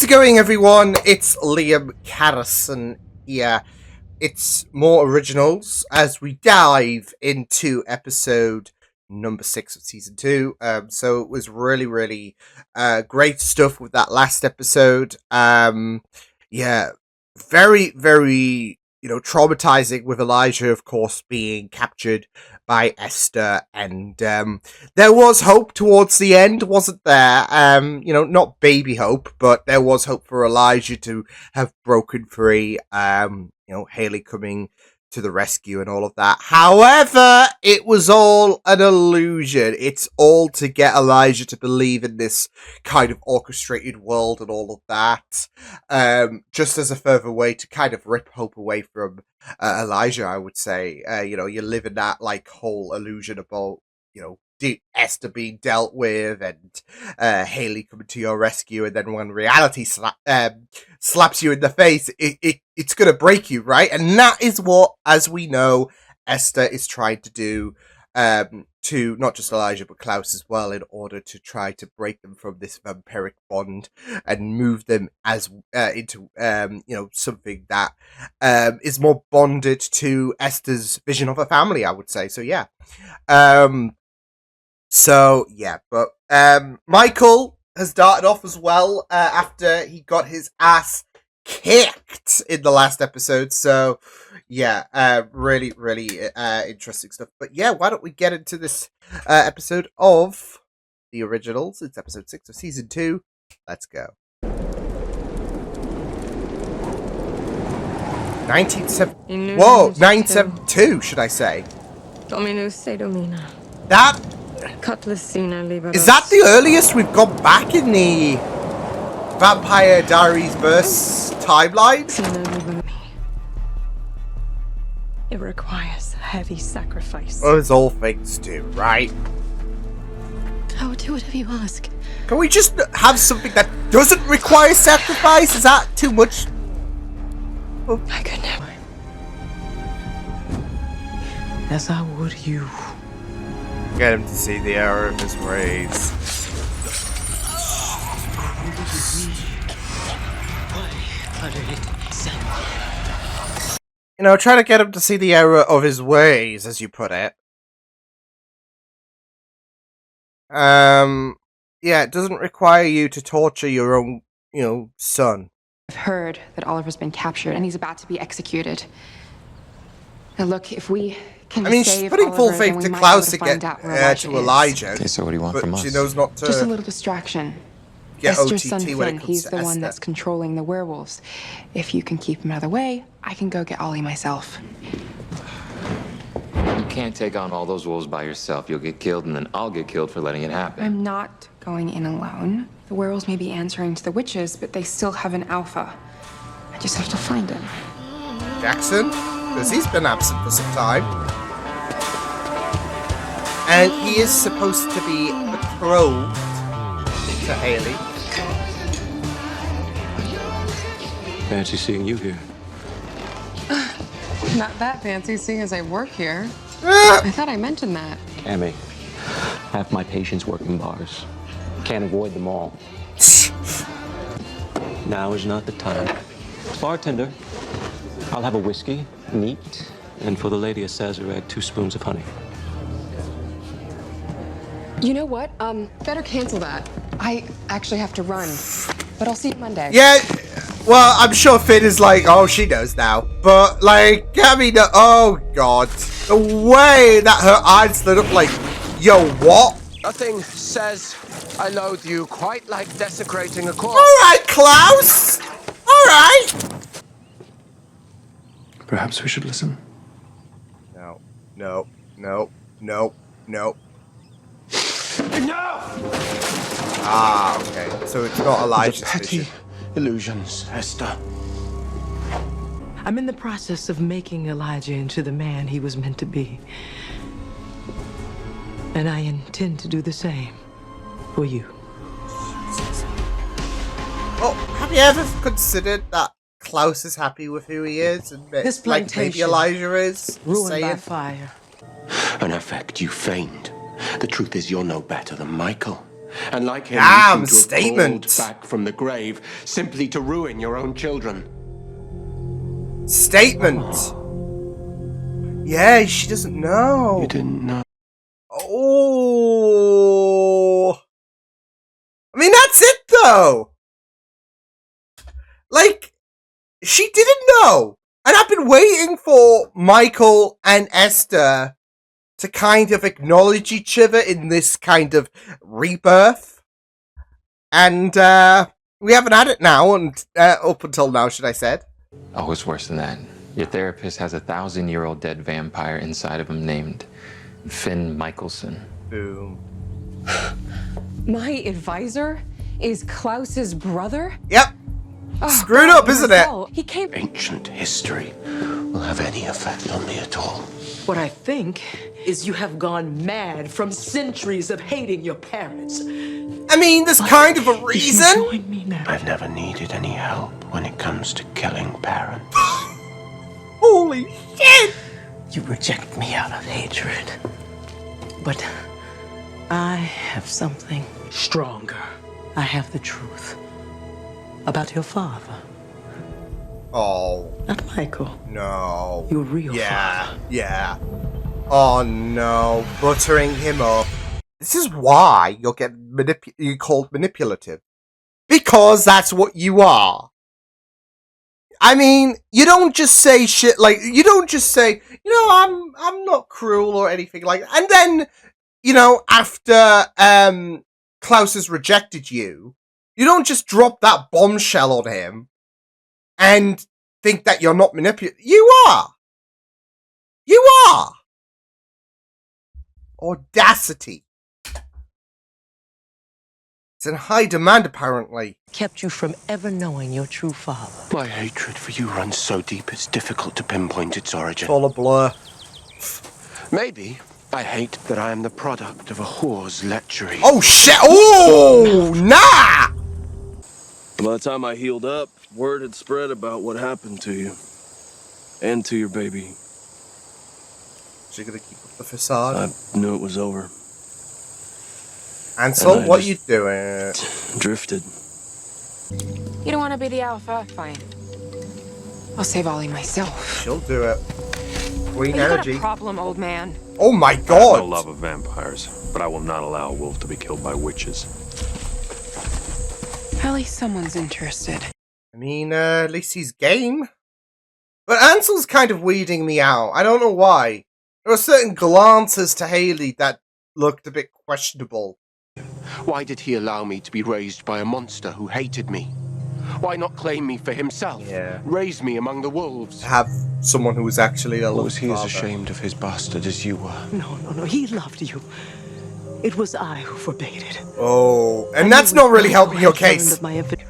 How's it going, everyone? It's Liam Carrison here. It's more originals as we dive into episode number 6 of season 2. So it was really great stuff with that last episode. Yeah, very traumatizing with Elijah, of course, being captured by Esther, and there was hope towards the end, wasn't there? Not baby hope, but there was hope for Elijah to have broken free. Haley coming to the rescue and all of that. However, it was all an illusion. It's all to get Elijah to believe in this kind of orchestrated world and all of that. Just as a further way to kind of rip hope away from Elijah, I would say. You live in that like whole illusion about, Esther being dealt with and Haley coming to your rescue, and then when reality slaps you in the face, it's going to break you, right? And that is what, as we know, Esther is trying to do to not just Elijah but Klaus as well, in order to try to break them from this vampiric bond and move them as into something that is more bonded to Esther's vision of a family, I would say. But Michael has darted off as well after he got his ass kicked in the last episode. So, really interesting stuff. But yeah, why don't we get into this episode of the originals? It's episode 6 of season 2. Let's go. 972, should I say? That is that the earliest we've gone back in the Vampire Diaries verse timeline? It requires heavy sacrifice. Well, as all things do, right? I will do whatever you ask. Can we just have something that doesn't require sacrifice? Is that too much? Oh. I could never. As I would you. Get him to see the error of his ways. Try to get him to see the error of his ways, as you put it. It doesn't require you to torture your own, son. I've heard that Oliver's been captured and he's about to be executed. Now look, if we can she's save putting Oliver, full faith then to we might Klaus be to able get find out where to Elijah. Okay, so what do you want but from us? She knows not to. Just a little distraction. Get Esther's OTT son when it Flynn, comes he's to the one Esther. that's controlling the werewolves. If you can keep him out of the way, I can go get Ollie myself. You can't take on all those wolves by yourself. You'll get killed, and then I'll get killed for letting it happen. I'm not going in alone. The werewolves may be answering to the witches, but they still have an alpha. I just have to find him. Jackson? Because he's been absent for some time. And he is supposed to be betrothed to Haley. Fancy seeing you here. Not that fancy, seeing as I work here. I thought I mentioned that. Cammy, half my patients work in bars. Can't avoid them all. Now is not the time. Bartender, I'll have a whiskey, neat, and for the lady a Sazerac, 2 spoons of honey. You know what? Better cancel that. I actually have to run, but I'll see you Monday. Yeah, well, I'm sure Finn is like, oh, she knows now. But, like, Cammy, oh, God. The way that her eyes lit up like, yo, what? Nothing says I loathe you quite like desecrating a corpse. Alright, Klaus! Alright! Perhaps we should listen. No. Ah, okay. So it's not Elijah's Petty vision. illusions, Esther. I'm in the process of making Elijah into the man he was meant to be. And I intend to do the same for you. Well, have you ever considered that Klaus is happy with who he is, and This like maybe plantation, Elijah is ruined by saying, fire. An effect you feigned. The truth is you're no better than Michael. And like him, Damn, you seem to have statement. crawled back from the grave simply to ruin your own children. Statement. Yeah, she doesn't know. You didn't know. Oh. I mean, that's it, though. Like, she didn't know. And I've been waiting for Michael and Esther to kind of acknowledge each other in this kind of rebirth. And we haven't had it now, and up until now, should I say. Oh, it's worse than that. Your therapist has a 1,000-year-old dead vampire inside of him named Finn Michelson. Boom. My advisor is Klaus's brother? Yep. Oh, Screwed God, up, isn't it? Marcel, He came. Ancient history will have any effect on me at all. What I think is you have gone mad from centuries of hating your parents. I mean, there's kind of a If you reason. join me now, I've never needed any help when it comes to killing parents. Holy shit! you reject me out of hatred. But I have something stronger. I have the truth about your father. Oh, Not Michael, no. your real Yeah, father. yeah. Oh no, buttering him up. This is why you'll get you're called manipulative. Because that's what you are. I mean, you don't just say shit like, you don't just say, I'm not cruel or anything like that. And then, after Klaus has rejected you, you don't just drop that bombshell on him and think that you're not manipulative. You are. You are. Audacity. It's in high demand, apparently. Kept you from ever knowing your true father. My hatred for you runs so deep it's difficult to pinpoint its origin. It's all a blur. Maybe I hate that I am the product of a whore's lechery. Oh, shit. Oh, nah. By the time I healed up, word had spread about what happened to you. And to your baby. So you're going to keep up the facade? I knew it was over. Ansel, and I what are you just- doing? Drifted. You don't want to be the alpha? Fine. I'll save Ollie myself. She'll do it. Green You got energy. a problem, old man. Oh my I have god. no love of vampires, but I will not allow a wolf to be killed by witches. At least someone's interested. I mean, at least he's game. But Ansel's kind of weeding me out. I don't know why. There were certain glances to Haley that looked a bit questionable. Why did he allow me to be raised by a monster who hated me? Why not claim me for himself? Yeah. Raise me among the wolves? To have someone who was actually a Or loved was he as father. ashamed of his bastard as you were? No. He loved you. It was I who forbade it. Oh, I and knew that's it not was really I who helping your had learned case. of my infantry.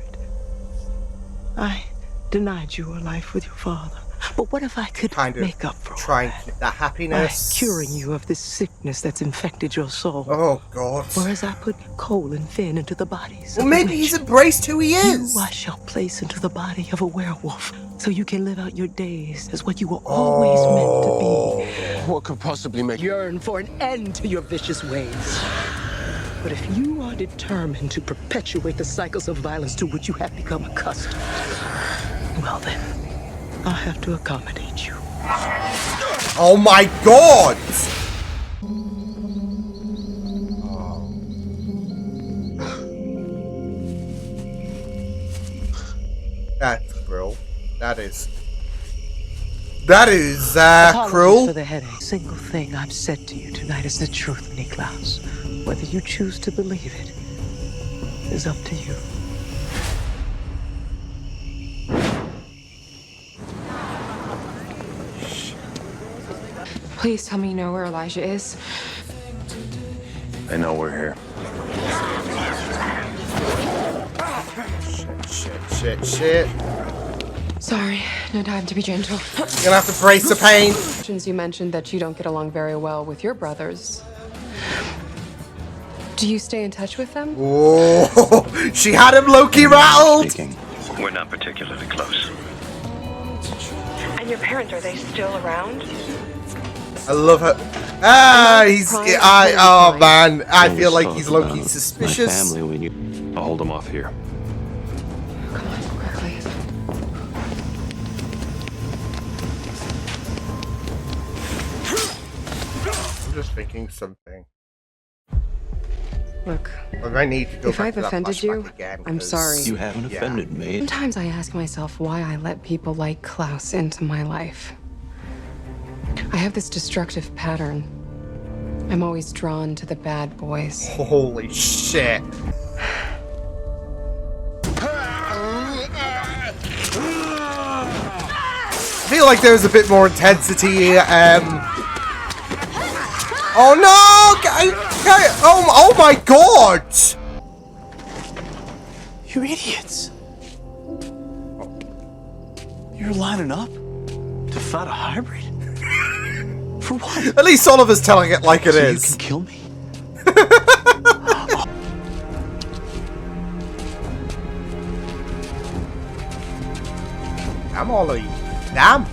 I denied you a life with your father. But what if I could Kind of make up for try and all keep that by happiness. curing you of this sickness that's infected your soul? Oh god. Whereas I put Cole and Finn into the bodies Well, of the maybe he's witch. embraced who he You is. I shall place into the body of a werewolf, so you can live out your days as what you were always meant to be. What could possibly make Yearn for an end to your vicious ways. But if you are determined to perpetuate the cycles of violence to which you have become accustomed, well then, I'll have to accommodate you. Oh my god! That's cruel. That is Apologies cruel. for the headache. Single thing I've said to you tonight is the truth, Niklaus. Whether you choose to believe it is up to you. Please tell me you know where Elijah is. They know we're here. Shit. Sorry, no time to be gentle. You're gonna have to brace the pain. Since you mentioned that you don't get along very well with your brothers. Do you stay in touch with them? Oh, she had him low-key rattled. Speaking. We're not particularly close. And your parents, are they still around? I love her. Oh man, I feel like he's low-key suspicious. My family when you... I'll hold him off here. Come on, quickly. I'm just thinking something. Look, I might need to go if back I've to that offended you, flashback again, I'm 'cause- sorry. You haven't offended me. Sometimes I ask myself why I let people like Klaus into my life. I have this destructive pattern. I'm always drawn to the bad boys. Holy shit. I feel like there's a bit more intensity. Oh no! Oh my god! You idiots! You're lining up to fight a hybrid? For what? At least Oliver's telling it like it So is. you can kill me? Damn, Ollie. Damn.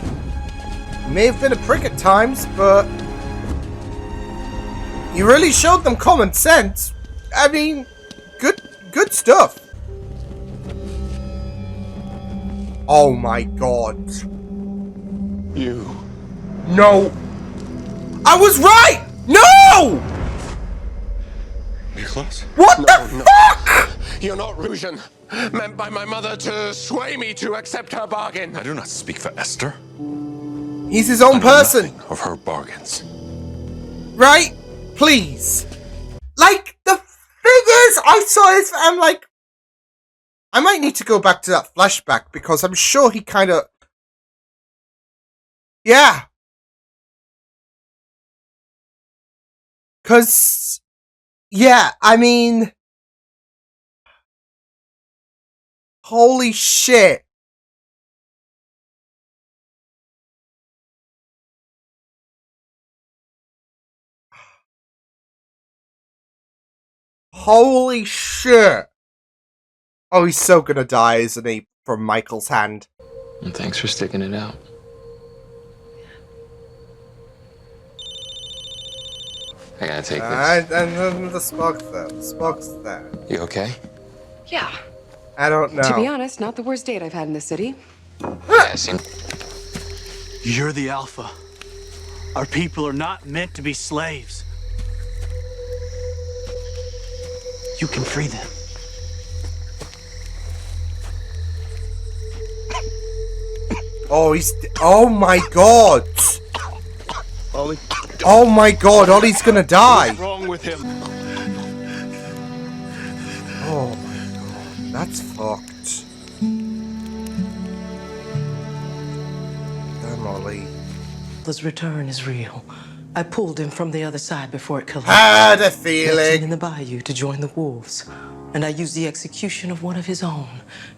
You may have been a prick at times, but you really showed them common sense. I mean, good stuff. Oh my god. You. No. I was right! No! Nicholas? What the fuck? You're not Rusian. Meant by my mother to sway me to accept her bargain. I do not speak for Esther. He's his own person. Nothing of her bargains. Right? Please. Like, the thing is, I saw this, I'm like, I might need to go back to that flashback because I'm sure he kind of... Yeah. Because... Yeah, I mean... Holy shit. Holy shit. Oh, he's so gonna die, isn't he? From Michael's hand. And thanks for sticking it out. I gotta take this. And then the Spock's there. The Spock's there. You okay? Yeah. I don't know. To be honest, not the worst date I've had in the city. Yeah, seem... You're the Alpha. Our people are not meant to be slaves. You can free them. Oh, he's... Oh my god! Ollie, Oh my god, Ollie's gonna die! what's wrong with him? Oh my god, that's fucked. Damn, Ollie. His return is real. I pulled him from the other side before it collapsed. Had a Left him feeling. in the bayou to join the wolves, and I used the execution of one of his own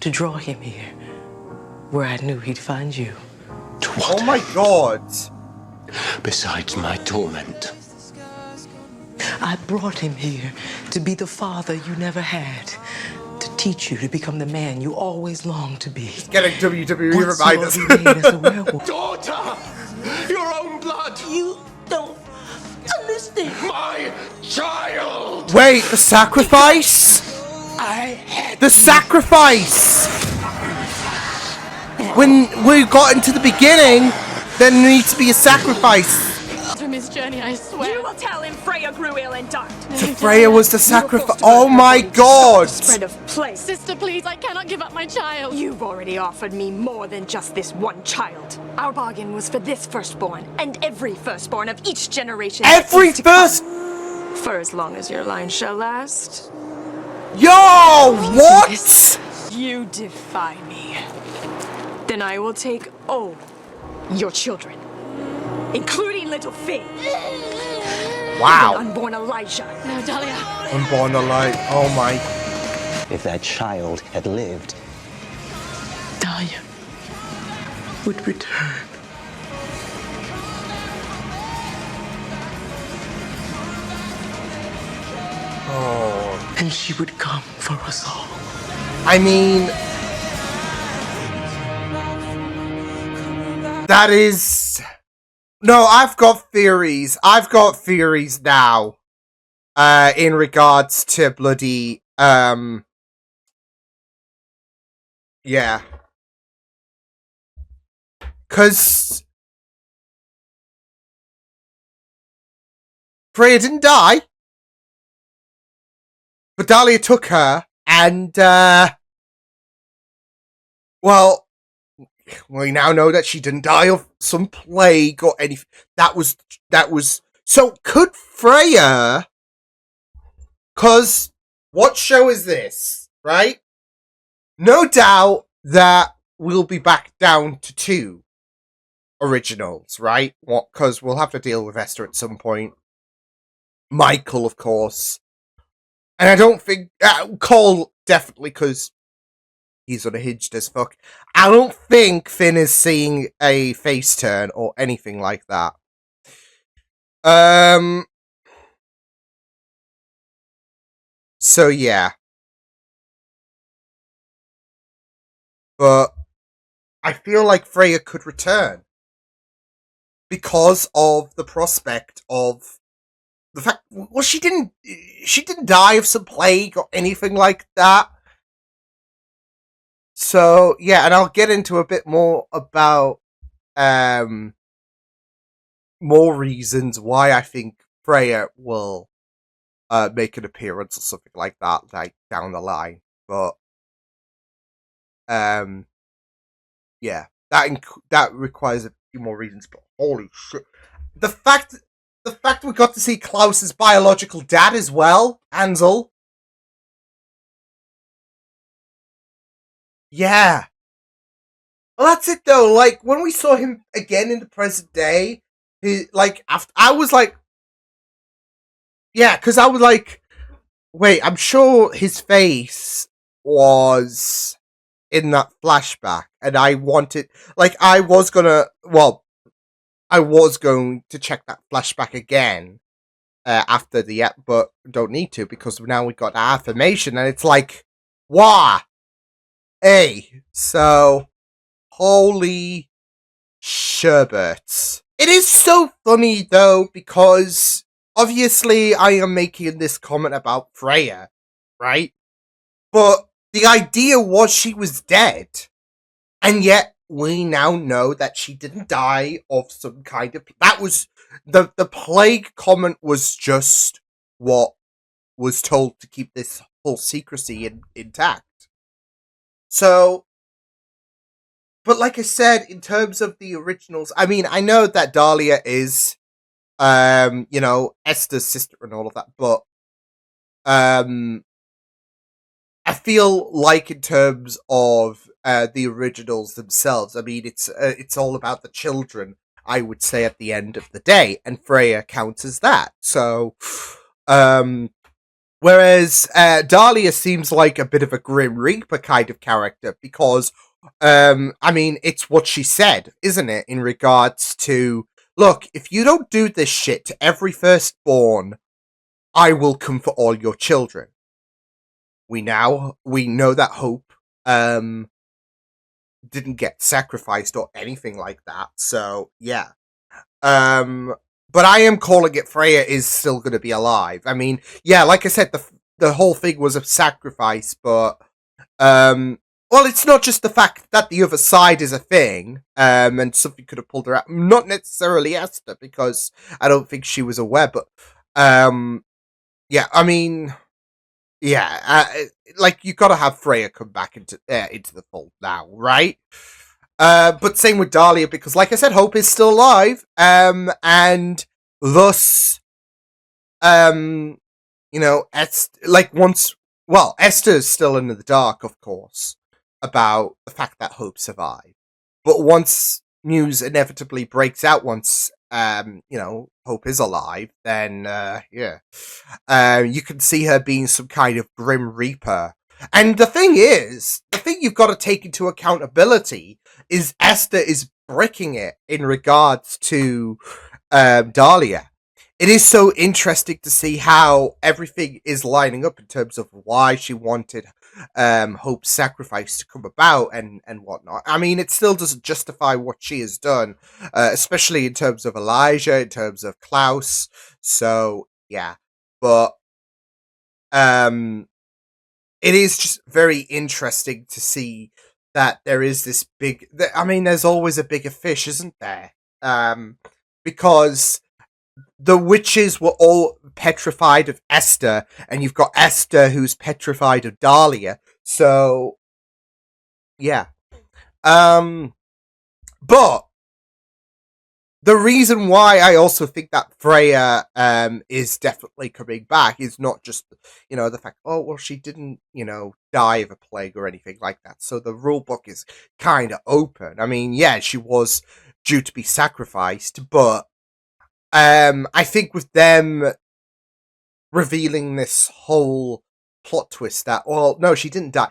to draw him here, where I knew he'd find you. To what? Oh my god. Besides my torment. I brought him here to be the father you never had, to teach you to become the man you always longed to be. Getting WWE Once reminders. you are made as a werewolf. Daughter! Your own blood! You don't understand. My child! Wait, the sacrifice? I had The sacrifice! When we got into the beginning, there needs to be a sacrifice. From his journey, I swear. You will tell him Freya grew ill and died. So Freya was the sacrifice. to Oh burn her my body to stop god! the spread of plague. Sister, please, I cannot give up my child. You've already offered me more than just this one child. Our bargain was for this firstborn, and every firstborn of each generation. Every is to first. come. For as long as your line shall last. Yo! What? You defy me. Then I will take all your children, including little Finn. Wow. And unborn Elijah. No, Dahlia. Unborn alive. Oh my. If that child had lived, Dahlia would return. Oh. And she would come for us all. I mean. That is. No, I've got theories. I've got theories now. In regards to bloody yeah. Cause Freya didn't die. But Dahlia took her and well, we now know that she didn't die of some plague or anything. That was so could Freya, cause what show is this, right? No doubt that we'll be back down to 2 originals, right? What? Because we'll have to deal with Esther at some point. Michael, of course, and I don't think Cole definitely because he's unhinged as fuck. I don't think Finn is seeing a face turn or anything like that. So yeah. But I feel like Freya could return because of the prospect of the fact. Well, she didn't die of some plague or anything like that. So yeah, and I'll get into a bit more about more reasons why I think Freya will make an appearance or something like that, like down the line. But yeah, that requires a few more reasons. But holy shit, the fact we got to see Klaus's biological dad as well, Ansel. Yeah. Well, that's it though. Like when we saw him again in the present day, after I was like, yeah, because I was like, wait, I'm sure his face was in that flashback, and I wanted, like, I was going to check that flashback again after the but don't need to because now we got affirmation, and it's like, why? Hey, so holy sherbets. It is so funny though because obviously I am making this comment about Freya, right? But the idea was she was dead. And yet we now know that she didn't die of some kind of that was the plague comment was just what was told to keep this whole secrecy intact. So but like I said, in terms of the originals, I mean, I know that Dahlia is Esther's sister and all of that, but I feel like in terms of the originals themselves, I mean, it's all about the children, I would say, at the end of the day, and Freya counts as that. So, whereas Dahlia seems like a bit of a Grim Reaper kind of character because, I mean, it's what she said, isn't it, in regards to, look, if you don't do this shit to every firstborn, I will come for all your children. We know that Hope didn't get sacrificed or anything like that. So yeah. But I am calling it Freya is still going to be alive. I mean, yeah, like I said, the whole thing was a sacrifice, but well, it's not just the fact that the other side is a thing, and something could have pulled her out. Not necessarily Esther, because I don't think she was aware, but yeah, I mean, yeah, like you got to have Freya come back into the fold now, right? But same with Dahlia because, like I said, Hope is still alive, and thus, Esther's still in the dark, of course, about the fact that Hope survived. But once news inevitably breaks out, once Hope is alive, then yeah, you can see her being some kind of Grim Reaper. And the thing you've got to take into accountability is Esther is bricking it in regards to Dahlia. It is so interesting to see how everything is lining up in terms of why she wanted Hope's sacrifice to come about and whatnot. I mean, it still doesn't justify what she has done, especially in terms of Elijah, in terms of Klaus. So yeah, but it is just very interesting to see that there is this big. I mean, there's always a bigger fish, isn't there? Because the witches were all petrified of Esther, and you've got Esther who's petrified of Dahlia. So, yeah. But the reason why I also think that Freya is definitely coming back is not just, the fact, oh, well, she didn't, die of a plague or anything like that. So the rule book is kind of open. I mean, yeah, she was due to be sacrificed, but I think with them revealing this whole plot twist that, well, no, she didn't die.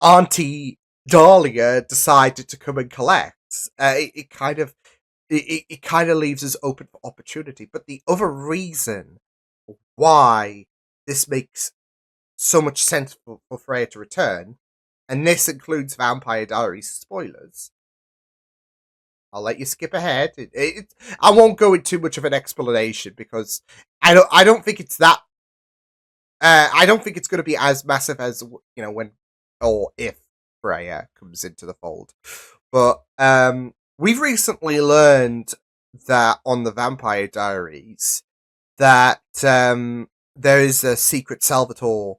Auntie Dahlia decided to come and collect. It kind of leaves us open for opportunity. But the other reason why this makes so much sense for Freya to return, and this includes Vampire Diaries spoilers. I'll let you skip ahead. I won't go into too much of an explanation because I don't think it's that. I don't think it's going to be as massive as when or if Freya comes into the fold. But we've recently learned that on the Vampire Diaries that there is a secret Salvatore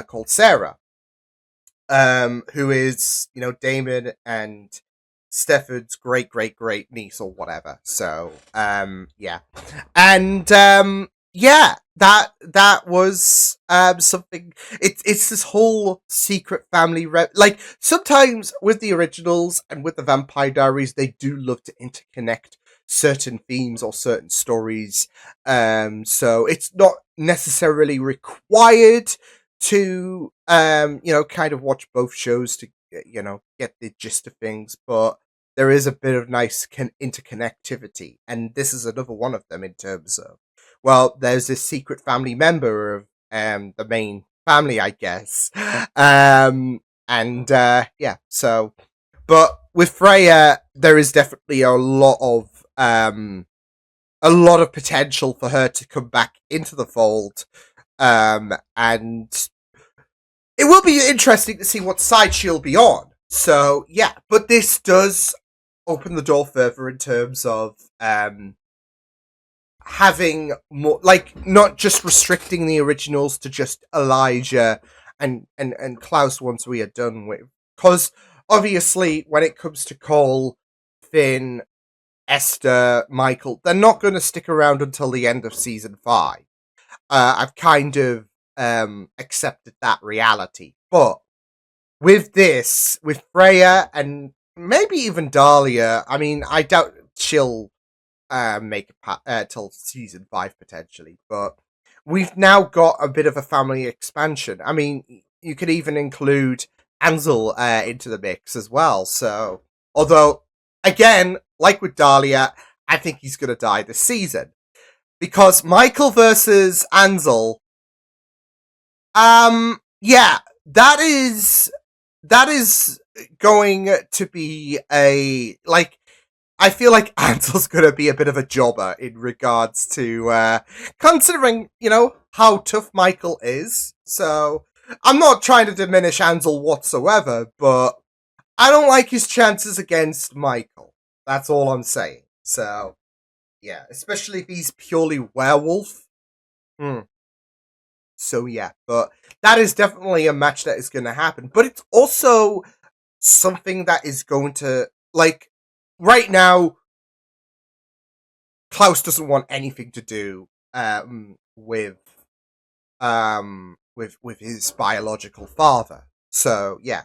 called Sarah, who is Damon and Stefford's great niece or whatever. So yeah, and yeah, that was something. It's this whole secret family like sometimes with the originals and with the Vampire Diaries, they do love to interconnect certain themes or certain stories. So it's not necessarily required to kind of watch both shows to get the gist of things, but there is a bit of nice interconnectivity, and this is another one of them in terms of, well, there's this secret family member of the main family, I guess. And yeah, so, but with Freya, there is definitely a lot of potential for her to come back into the fold. And it will be interesting to see what side she'll be on. So yeah, but this does open the door further in terms of having more, like, not just restricting the originals to just Elijah and Klaus once we are done with. Because obviously, when it comes to Cole, Finn, Esther, Michael, they're not going to stick around until the end of season 5. I've kind of accepted that reality. But with this, with Freya and maybe even Dahlia, I mean, I doubt she'll make it till season 5 potentially, but we've now got a bit of a family expansion. I mean, you could even include Ansel into the mix as well. So, although, again, like with Dahlia, I think he's going to die this season. Because Michael versus Ansel, yeah, that is going to be a, like, I feel like Ansel's going to be a bit of a jobber in regards to, considering, how tough Michael is. So, I'm not trying to diminish Ansel whatsoever, but I don't like his chances against Michael. That's all I'm saying. So, yeah, especially if he's purely werewolf. So, yeah, but that is definitely a match that is going to happen. But it's also something that is going to, like, right now, Klaus doesn't want anything to do with his biological father. So yeah,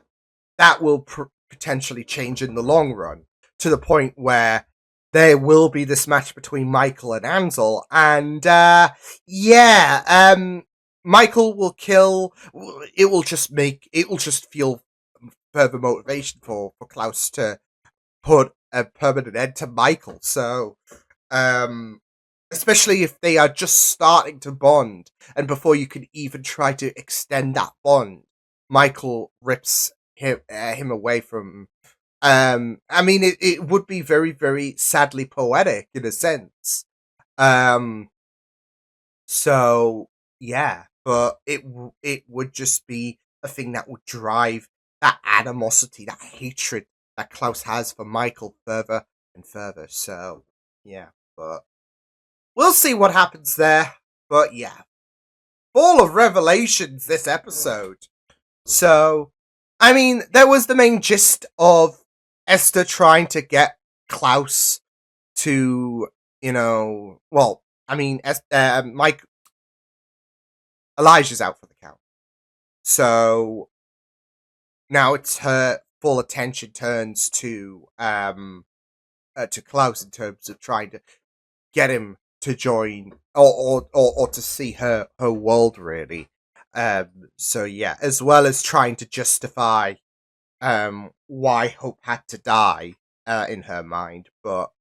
that will potentially change in the long run to the point where there will be this match between Michael and Ansel, and Michael will kill. It will just feel further motivation for Klaus to put a permanent end to Michael. So especially if they are just starting to bond, and before you can even try to extend that bond, Michael rips him away from. I mean, it would be very, very sadly poetic in a sense. Um, so yeah, but it would just be a thing that would drive that animosity, that hatred that Klaus has for Michael further and further. So yeah, but we'll see what happens there. But yeah, full of revelations this episode. So I mean, there was the main gist of Esther trying to get Klaus to, well, I mean, Mike Elijah's out for the count. So now it's her full attention turns to Klaus in terms of trying to get him to join or to see her world really. So yeah, as well as trying to justify why Hope had to die in her mind, but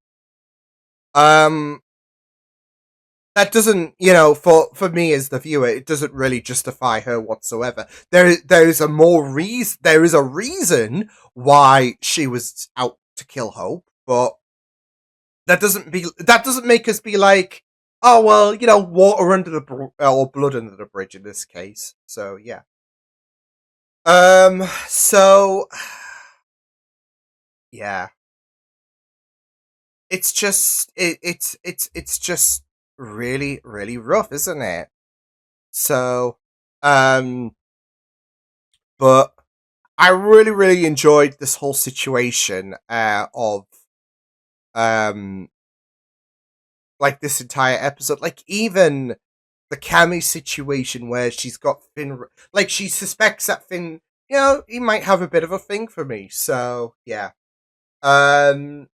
um that doesn't, for me as the viewer, it doesn't really justify her whatsoever. There is a reason why she was out to kill Hope, but that doesn't make us be like, oh well, water under the or blood under the bridge in this case. So yeah. So yeah, it's just it's just really really rough, isn't it? So, um, but I really, really enjoyed this whole situation of um, like this entire episode. Like even the Cammy situation where she's got Finn, like she suspects that Finn, he might have a bit of a thing for me. So yeah, and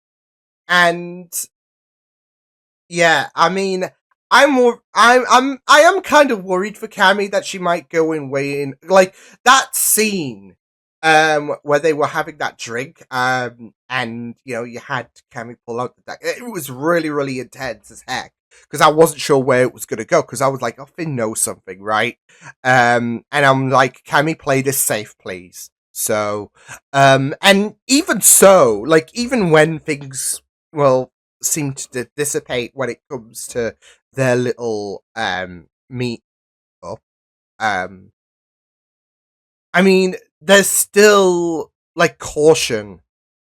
yeah, I mean, I am kind of worried for Cammy that she might go in way in like that scene, where they were having that drink, and you had Cammy pull out the deck. It was really, really intense as heck because I wasn't sure where it was gonna go because I was like, oh, Finn knows something, right? And I'm like, Cammy, play this safe, please. So, and even so, like even when things, well, seem to dissipate when it comes to their little meet up. Um, I mean, there's still like caution.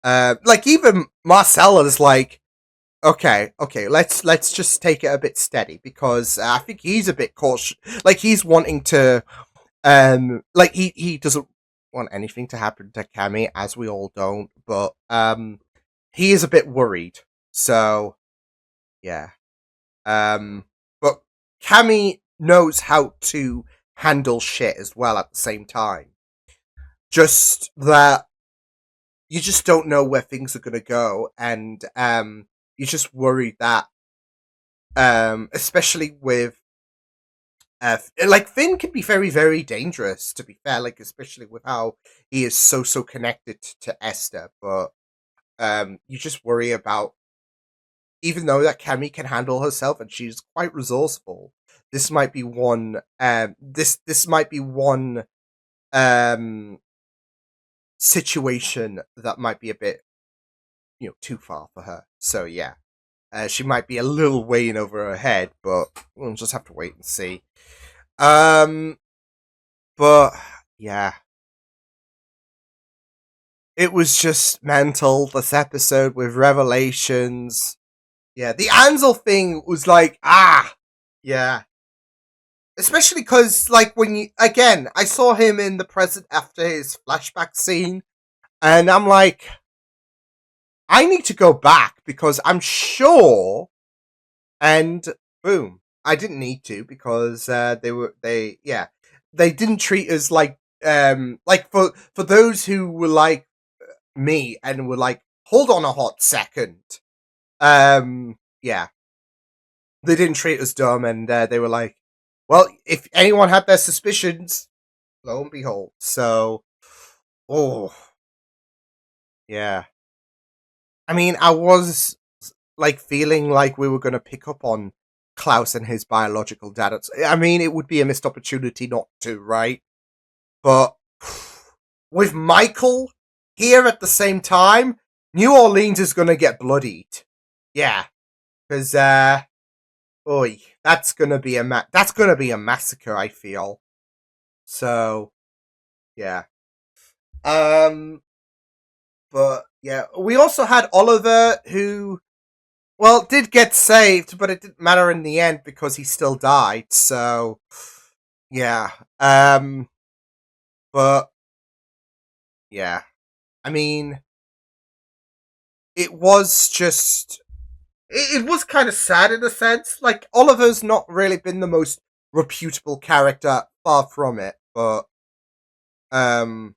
Like even Marcella's like, okay, let's just take it a bit steady because I think he's a bit cautious. Like he's wanting to, like he doesn't want anything to happen to Cammy, as we all don't. But he is a bit worried. So yeah. But Cammy knows how to handle shit as well at the same time. Just that you just don't know where things are gonna go, and you're just worried that, especially with, like Finn can be very, very dangerous. To be fair, like especially with how he is so connected to Esther, but you just worry about, even though that Cammy can handle herself and she's quite resourceful, this might be one this might be one um situation that might be a bit, too far for her. So yeah. She might be a little way in over her head, but we'll just have to wait and see. Um but yeah. It was just mental this episode with revelations. Yeah, the Ansel thing was like, yeah. Especially because, like, I saw him in the present after his flashback scene, and I'm like, I need to go back because I'm sure, and boom, I didn't need to because they didn't treat us like for those who were like me and were like, hold on a hot second, yeah, they didn't treat us dumb, and they were like, well, if anyone had their suspicions, lo and behold. So, oh, yeah. I mean, I was like feeling like we were going to pick up on Klaus and his biological dad. I mean, it would be a missed opportunity not to, right? But with Michael here at the same time, New Orleans is gonna get bloodied. Yeah, because oi, that's gonna be a massacre. I feel so. Yeah. But yeah, we also had Oliver, who, well, did get saved, but it didn't matter in the end because he still died. So yeah. But yeah, I mean, it was just it was kind of sad in a sense. Like, Oliver's not really been the most reputable character, far from it. But um,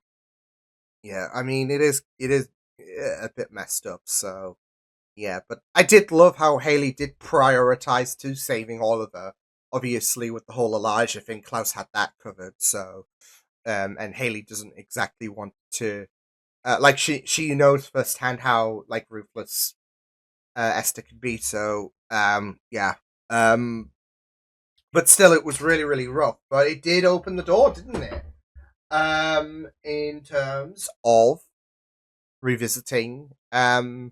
yeah, I mean, it is a bit messed up. So yeah, but I did love how Haley did prioritize to saving Oliver. Obviously, with the whole Elijah thing, Klaus had that covered. So and Haley doesn't exactly want to. Like, she knows firsthand how, like, ruthless Esther could be. So yeah. But still, it was really, really rough. But it did open the door, didn't it? In terms of revisiting, or,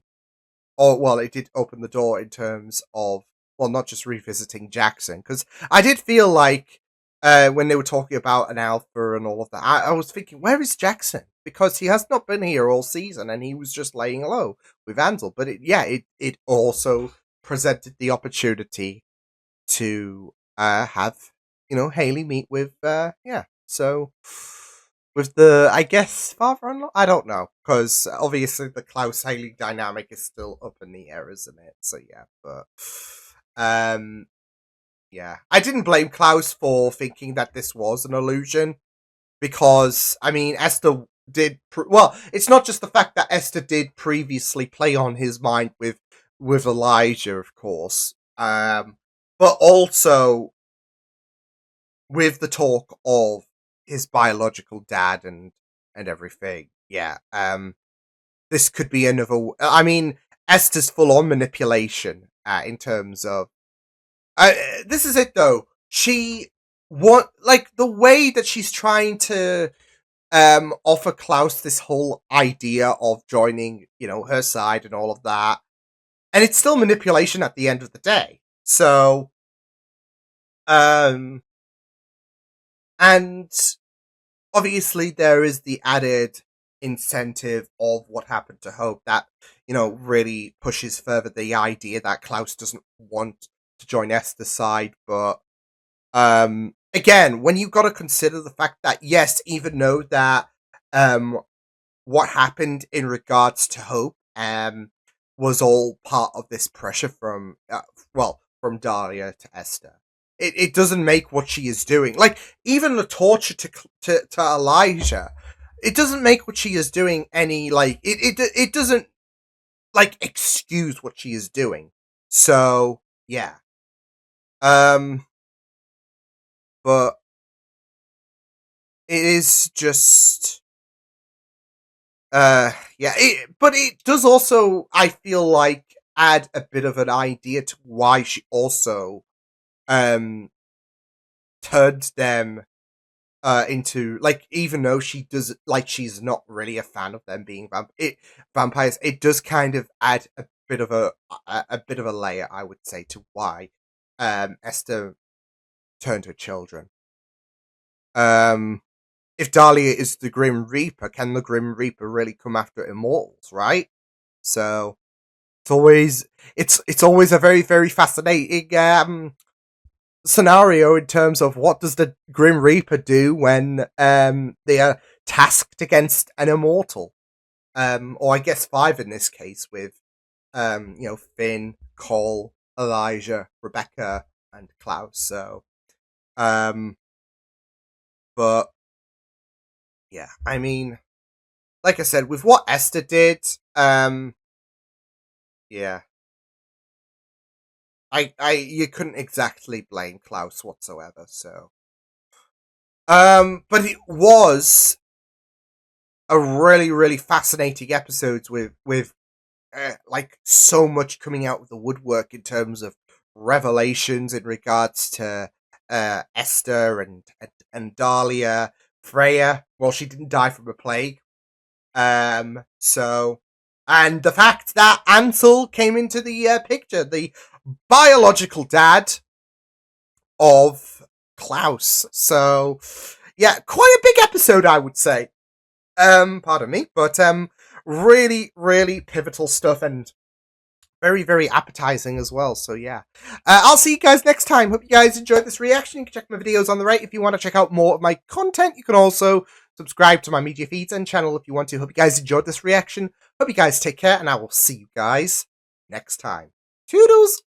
well, it did open the door in terms of, well, not just revisiting Jackson, because I did feel like when they were talking about an alpha and all of that, I was thinking, where is Jackson? Because he has not been here all season, and he was just laying low with Ansel. But it also presented the opportunity to have, Haley meet with so with the, I guess, father-in-law. I don't know, because obviously the Klaus Haley dynamic is still up in the air, isn't it? So yeah, but yeah, I didn't blame Klaus for thinking that this was an illusion, because I mean, Esther did well. It's not just the fact that Esther did previously play on his mind with Elijah, of course, but also with the talk of his biological dad and everything. Yeah, this could be another. I mean, Esther's full on manipulation in terms of. This is it though. She like the way that she's trying to offer Klaus this whole idea of joining, her side and all of that, and it's still manipulation at the end of the day. So, and obviously there is the added incentive of what happened to Hope that, really pushes further the idea that Klaus doesn't want to join Esther's side. But again, when you got to consider the fact that, yes, even though that what happened in regards to Hope was all part of this pressure from from Dahlia to Esther, it doesn't make what she is doing, like, even the torture to Elijah, it doesn't make what she is doing any, like, it doesn't, like, excuse what she is doing. So yeah, but it is just yeah, but it does also, I feel like, add a bit of an idea to why she also um turned them into, like, even though she does, like, she's not really a fan of them being vampires, it does kind of add a bit of a bit of a layer, I would say, to why Esther turned her children. If Dahlia is the Grim Reaper, can the Grim Reaper really come after immortals, right? So it's always a very, very fascinating scenario in terms of what does the Grim Reaper do when they are tasked against an immortal, or I guess 5 in this case, with Finn, Cole, Elijah, Rebecca, and Klaus. So but yeah, I mean, like I said, with what Esther did, yeah, I you couldn't exactly blame Klaus whatsoever. So but it was a really, really fascinating episodes with like, so much coming out of the woodwork in terms of revelations in regards to Esther and Dahlia, Freya. Well, she didn't die from a plague. So, and the fact that Ansel came into the picture, the biological dad of Klaus. So, yeah, quite a big episode, I would say. Pardon me, but really, really pivotal stuff and very, very appetizing as well. So yeah, I'll see you guys next time. Hope you guys enjoyed this reaction. You can check my videos on the right if you want to check out more of my content. You can also subscribe to my media feeds and channel if you want to. Hope you guys enjoyed this reaction. Hope you guys take care, and I will see you guys next time. Toodles!